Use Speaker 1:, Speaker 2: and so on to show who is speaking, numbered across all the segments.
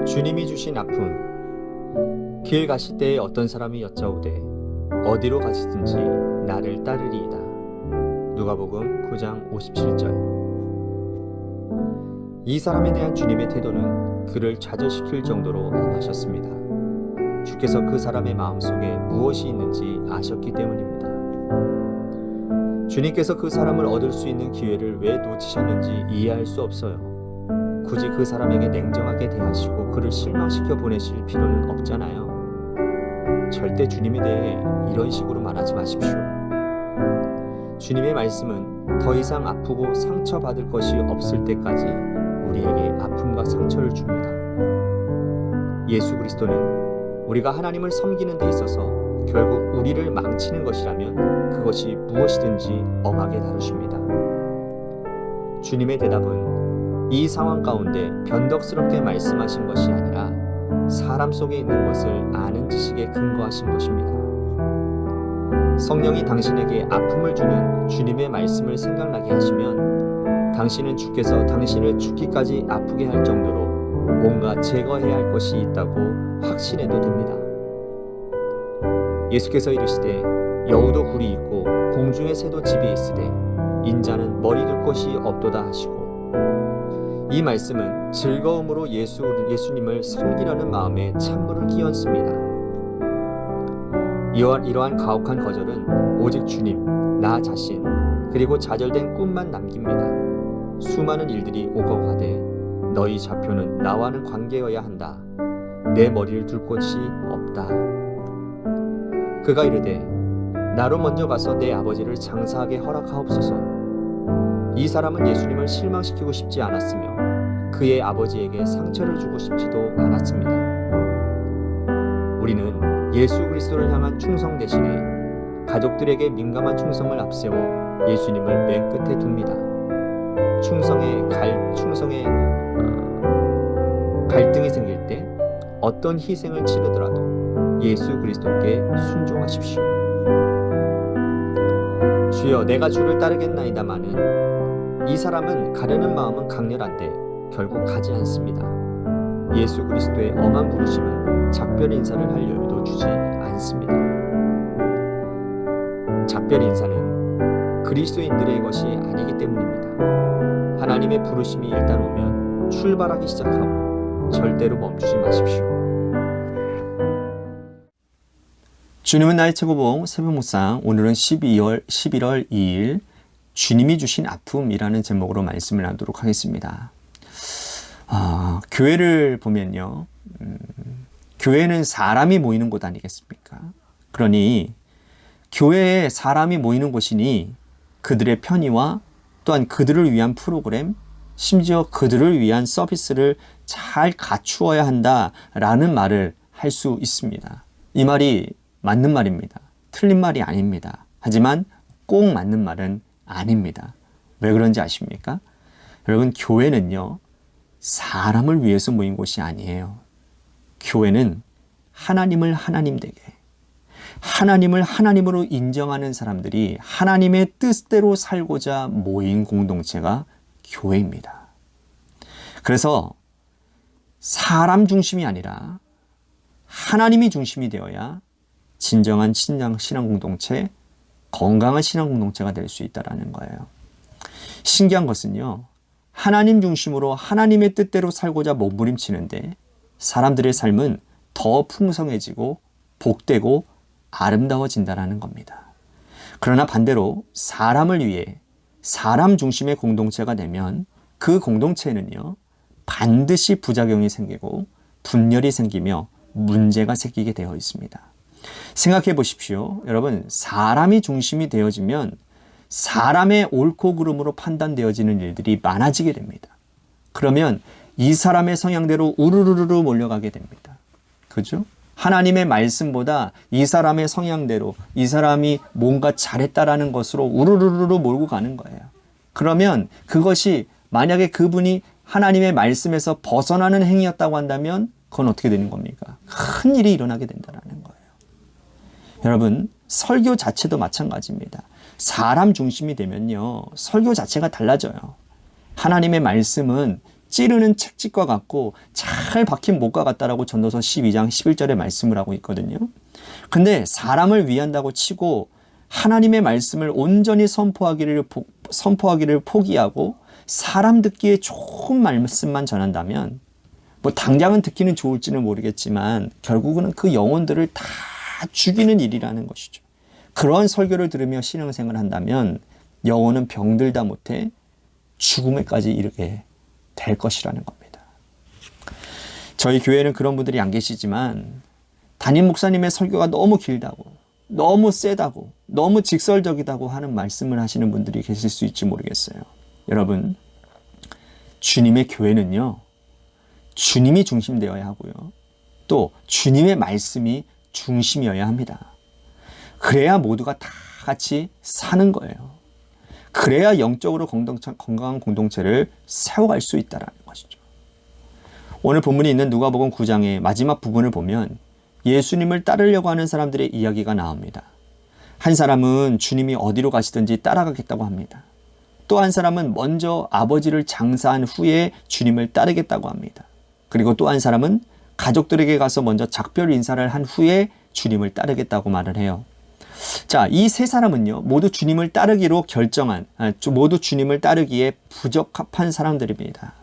Speaker 1: 주님이 주신 아픔. 길 가실 때에 어떤 사람이 여짜오되 어디로 가시든지 나를 따르리이다. 누가복음 9장 57절. 이 사람에 대한 주님의 태도는 그를 좌절시킬 정도로 엄하셨습니다. 주께서 그 사람의 마음속에 무엇이 있는지 아셨기 때문입니다. 주님께서 그 사람을 얻을 수 있는 기회를 왜 놓치셨는지 이해할 수 없어요. 굳이 그 사람에게 냉정하게 대하시고 그를 실망시켜 보내실 필요는 없잖아요. 절대 주님에 대해 이런 식으로 말하지 마십시오. 주님의 말씀은 더 이상 아프고 상처받을 것이 없을 때까지 우리에게 아픔과 상처를 줍니다. 예수 그리스도는 우리가 하나님을 섬기는 데 있어서 결국 우리를 망치는 것이라면 그것이 무엇이든지 엄하게 다루십니다. 주님의 대답은 이 상황 가운데 변덕스럽게 말씀하신 것이 아니라 사람 속에 있는 것을 아는 지식에 근거하신 것입니다. 성령이 당신에게 아픔을 주는 주님의 말씀을 생각나게 하시면 당신은 주께서 당신을 죽기까지 아프게 할 정도로 뭔가 제거해야 할 것이 있다고 확신해도 됩니다. 예수께서 이르시되 여우도 굴이 있고 공중의 새도 집에 있으되 인자는 머리 둘 곳이 없도다 하시고, 이 말씀은 즐거움으로 예수님을 섬기려는 마음에 찬물을 끼얹습니다. 이러한 가혹한 거절은 오직 주님, 나 자신, 그리고 좌절된 꿈만 남깁니다. 수많은 일들이 오고 가되 너희 좌표는 나와는 관계여야 한다. 내 머리를 둘 곳이 없다. 그가 이르되 나로 먼저 가서 내 아버지를 장사하게 허락하옵소서. 이 사람은 예수님을 실망시키고 싶지 않았으며 그의 아버지에게 상처를 주고 싶지도 않았습니다. 우리는 예수 그리스도를 향한 충성 대신에 가족들에게 민감한 충성을 앞세워 예수님을 맨 끝에 둡니다. 충성의 갈등이 생길 때 어떤 희생을 치르더라도 예수 그리스도께 순종하십시오. 주여, 내가 주를 따르겠나이다마는 이 사람은 가려는 마음은 강렬한데 결국 가지 않습니다. 예수 그리스도의 엄한 부르심은 작별 인사를 할 여유도 주지 않습니다. 작별 인사는 그리스도인들의 것이 아니기 때문입니다. 하나님의 부르심이 일단 오면 출발하기 시작하고 절대로 멈추지 마십시오. 주님은 나의 최고봉 새벽묵상, 오늘은 11월 2일 주님이 주신 아픔이라는 제목으로 말씀을 나누도록 하겠습니다. 교회를 보면요, 교회는 사람이 모이는 곳 아니겠습니까? 그러니 교회에 사람이 모이는 곳이니 그들의 편의와 또한 그들을 위한 프로그램, 심지어 그들을 위한 서비스를 잘 갖추어야 한다라는 말을 할 수 있습니다. 이 말이 맞는 말입니다. 틀린 말이 아닙니다. 하지만 꼭 맞는 말은 아닙니다. 왜 그런지 아십니까? 여러분, 교회는요, 사람을 위해서 모인 곳이 아니에요. 교회는 하나님을 하나님 되게, 하나님을 하나님으로 인정하는 사람들이 하나님의 뜻대로 살고자 모인 공동체가 교회입니다. 그래서 사람 중심이 아니라 하나님이 중심이 되어야 진정한 신앙 공동체, 건강한 신앙 공동체가 될 수 있다는 거예요. 신기한 것은요, 하나님 중심으로 하나님의 뜻대로 살고자 몸부림치는데 사람들의 삶은 더 풍성해지고 복되고 아름다워진다는 겁니다. 그러나 반대로 사람을 위해 사람 중심의 공동체가 되면 그 공동체는요, 반드시 부작용이 생기고 분열이 생기며 문제가 생기게 되어 있습니다. 생각해 보십시오. 여러분, 사람이 중심이 되어지면 사람의 옳고 그름으로 판단되어지는 일들이 많아지게 됩니다. 그러면 이 사람의 성향대로 우르르르 몰려가게 됩니다. 그죠? 하나님의 말씀보다 이 사람의 성향대로, 이 사람이 뭔가 잘했다라는 것으로 우르르르 몰고 가는 거예요. 그러면 그것이 만약에 그분이 하나님의 말씀에서 벗어나는 행위였다고 한다면 그건 어떻게 되는 겁니까? 큰 일이 일어나게 된다는 거예요. 여러분, 설교 자체도 마찬가지입니다. 사람 중심이 되면요, 설교 자체가 달라져요. 하나님의 말씀은 찌르는 채찍과 같고 잘 박힌 못과 같다라고 전도서 12장 11절에 말씀을 하고 있거든요. 근데 사람을 위한다고 치고 하나님의 말씀을 온전히 선포하기를 포기하고 사람 듣기에 좋은 말씀만 전한다면 뭐 당장은 듣기는 좋을지는 모르겠지만 결국은 그 영혼들을 다 죽이는 일이라는 것이죠. 그런 설교를 들으며 신앙생활을 한다면 영혼은 병들다 못해 죽음에까지 이르게 될 것이라는 겁니다. 저희 교회는 그런 분들이 안 계시지만 담임 목사님의 설교가 너무 길다고, 너무 세다고, 너무 직설적이다고 하는 말씀을 하시는 분들이 계실 수 있지 모르겠어요. 여러분, 주님의 교회는요, 주님이 중심되어야 하고요. 또 주님의 말씀이 중심이어야 합니다. 그래야 모두가 다 같이 사는 거예요. 그래야 영적으로 건강한 공동체를 세워갈 수 있다는 것이죠. 오늘 본문이 있는 누가복음 9장의 마지막 부분을 보면 예수님을 따르려고 하는 사람들의 이야기가 나옵니다. 한 사람은 주님이 어디로 가시든지 따라가겠다고 합니다. 또 한 사람은 먼저 아버지를 장사한 후에 주님을 따르겠다고 합니다. 그리고 또 한 사람은 가족들에게 가서 먼저 작별 인사를 한 후에 주님을 따르겠다고 말을 해요. 자, 이 세 사람은요, 모두 주님을 따르기로 모두 주님을 따르기에 부적합한 사람들입니다.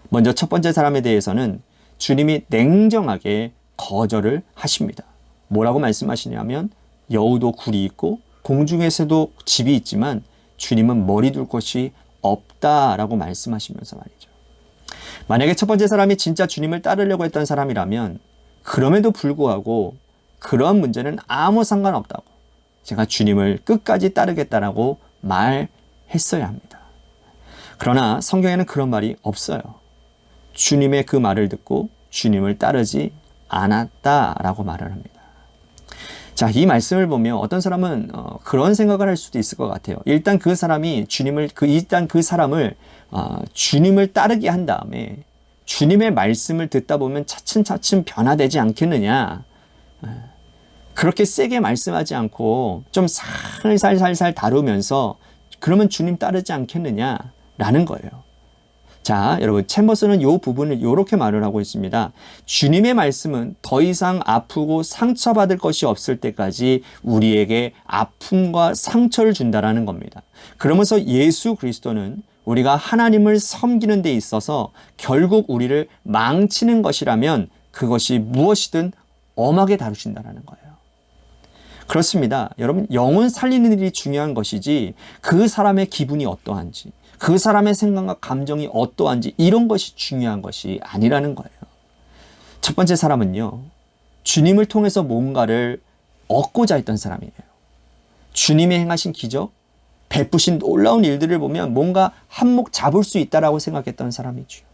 Speaker 1: 먼저 첫 번째 사람에 대해서는 주님이 냉정하게 거절을 하십니다. 뭐라고 말씀하시냐면 여우도 굴이 있고 공중에서도 집이 있지만 주님은 머리 둘 곳이 없다라고 말씀하시면서 말이죠. 만약에 첫 번째 사람이 진짜 주님을 따르려고 했던 사람이라면 그럼에도 불구하고 그런 문제는 아무 상관없다고, 제가 주님을 끝까지 따르겠다라고 말했어야 합니다. 그러나 성경에는 그런 말이 없어요. 주님의 그 말을 듣고 주님을 따르지 않았다라고 말을 합니다. 자, 이 말씀을 보면 어떤 사람은 그런 생각을 할 수도 있을 것 같아요. 일단 그 사람을 주님을 따르게 한 다음에 주님의 말씀을 듣다 보면 차츰차츰 변화되지 않겠느냐. 그렇게 세게 말씀하지 않고 좀 살살살살 다루면서 그러면 주님 따르지 않겠느냐라는 거예요. 자, 여러분, 챔버스는 이 부분을 이렇게 말을 하고 있습니다. 주님의 말씀은 더 이상 아프고 상처받을 것이 없을 때까지 우리에게 아픔과 상처를 준다라는 겁니다. 그러면서 예수 그리스도는 우리가 하나님을 섬기는 데 있어서 결국 우리를 망치는 것이라면 그것이 무엇이든 엄하게 다루신다라는 거예요. 그렇습니다. 여러분, 영혼 살리는 일이 중요한 것이지 그 사람의 기분이 어떠한지, 그 사람의 생각과 감정이 어떠한지 이런 것이 중요한 것이 아니라는 거예요. 첫 번째 사람은요, 주님을 통해서 뭔가를 얻고자 했던 사람이에요. 주님이 행하신 기적, 베푸신 놀라운 일들을 보면 뭔가 한몫 잡을 수 있다라고 생각했던 사람이죠.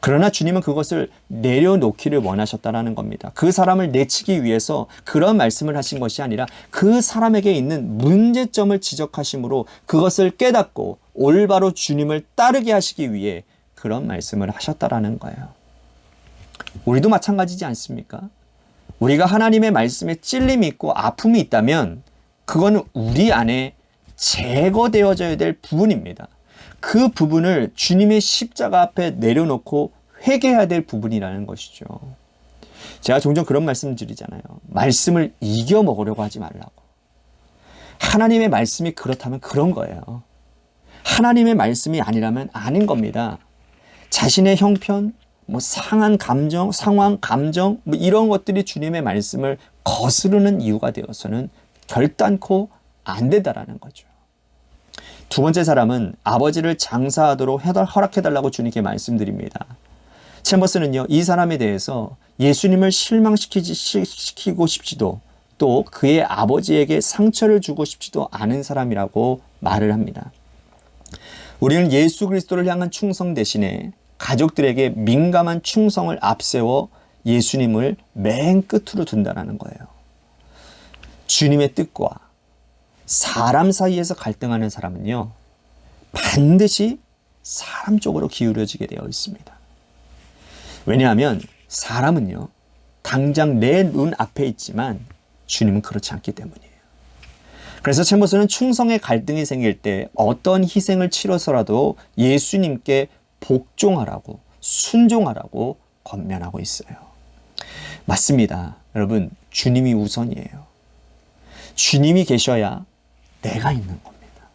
Speaker 1: 그러나 주님은 그것을 내려놓기를 원하셨다라는 겁니다. 그 사람을 내치기 위해서 그런 말씀을 하신 것이 아니라 그 사람에게 있는 문제점을 지적하심으로 그것을 깨닫고 올바로 주님을 따르게 하시기 위해 그런 말씀을 하셨다라는 거예요. 우리도 마찬가지지 않습니까? 우리가 하나님의 말씀에 찔림이 있고 아픔이 있다면 그거는 우리 안에 제거되어져야 될 부분입니다. 그 부분을 주님의 십자가 앞에 내려놓고 회개해야 될 부분이라는 것이죠. 제가 종종 그런 말씀 드리잖아요. 말씀을 이겨 먹으려고 하지 말라고. 하나님의 말씀이 그렇다면 그런 거예요. 하나님의 말씀이 아니라면 아닌 겁니다. 자신의 형편, 상한 감정, 상황, 감정, 이런 것들이 주님의 말씀을 거스르는 이유가 되어서는 결단코 안 된다라는 거죠. 두 번째 사람은 아버지를 장사하도록 허락해달라고 주님께 말씀드립니다. 챔버스는요, 이 사람에 대해서 예수님을 실망시키고 싶지도 또 그의 아버지에게 상처를 주고 싶지도 않은 사람이라고 말을 합니다. 우리는 예수 그리스도를 향한 충성 대신에 가족들에게 민감한 충성을 앞세워 예수님을 맨 끝으로 둔다는 거예요. 주님의 뜻과 사람 사이에서 갈등하는 사람은요, 반드시 사람 쪽으로 기울어지게 되어 있습니다. 왜냐하면 사람은요, 당장 내 눈 앞에 있지만 주님은 그렇지 않기 때문이에요. 그래서 챔버스는 충성의 갈등이 생길 때 어떤 희생을 치러서라도 예수님께 복종하라고, 순종하라고 권면하고 있어요. 맞습니다. 여러분, 주님이 우선이에요. 주님이 계셔야 내가 있는 겁니다.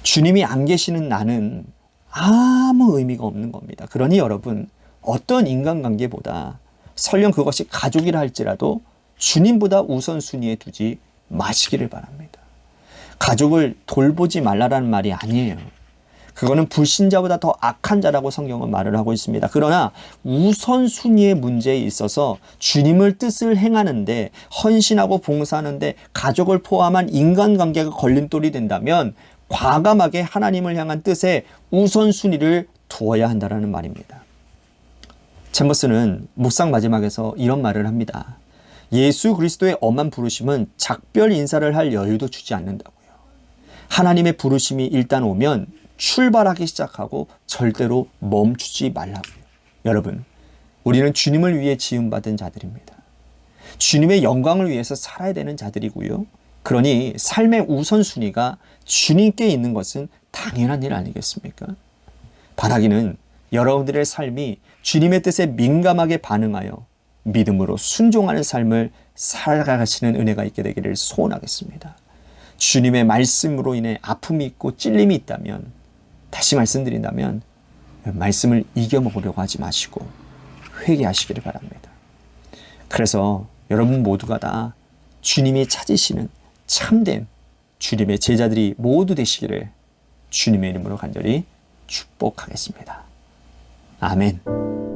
Speaker 1: 주님이 안 계시는 나는 아무 의미가 없는 겁니다. 그러니 여러분, 어떤 인간관계보다 설령 그것이 가족이라 할지라도 주님보다 우선순위에 두지 마시기를 바랍니다. 가족을 돌보지 말라라는 말이 아니에요. 그거는 불신자보다 더 악한 자라고 성경은 말을 하고 있습니다. 그러나 우선순위의 문제에 있어서 주님을 뜻을 행하는데, 헌신하고 봉사하는데 가족을 포함한 인간관계가 걸림돌이 된다면 과감하게 하나님을 향한 뜻에 우선순위를 두어야 한다는 말입니다. 챔버스는 묵상 마지막에서 이런 말을 합니다. 예수 그리스도의 엄한 부르심은 작별 인사를 할 여유도 주지 않는다고요. 하나님의 부르심이 일단 오면 출발하기 시작하고 절대로 멈추지 말라고요. 여러분, 우리는 주님을 위해 지음받은 자들입니다. 주님의 영광을 위해서 살아야 되는 자들이고요. 그러니 삶의 우선순위가 주님께 있는 것은 당연한 일 아니겠습니까? 바라기는 여러분들의 삶이 주님의 뜻에 민감하게 반응하여 믿음으로 순종하는 삶을 살아가시는 은혜가 있게 되기를 소원하겠습니다. 주님의 말씀으로 인해 아픔이 있고 찔림이 있다면, 다시 말씀드린다면 말씀을 이겨먹으려고 하지 마시고 회개하시기를 바랍니다. 그래서 여러분 모두가 다 주님이 찾으시는 참된 주님의 제자들이 모두 되시기를 주님의 이름으로 간절히 축복하겠습니다. 아멘.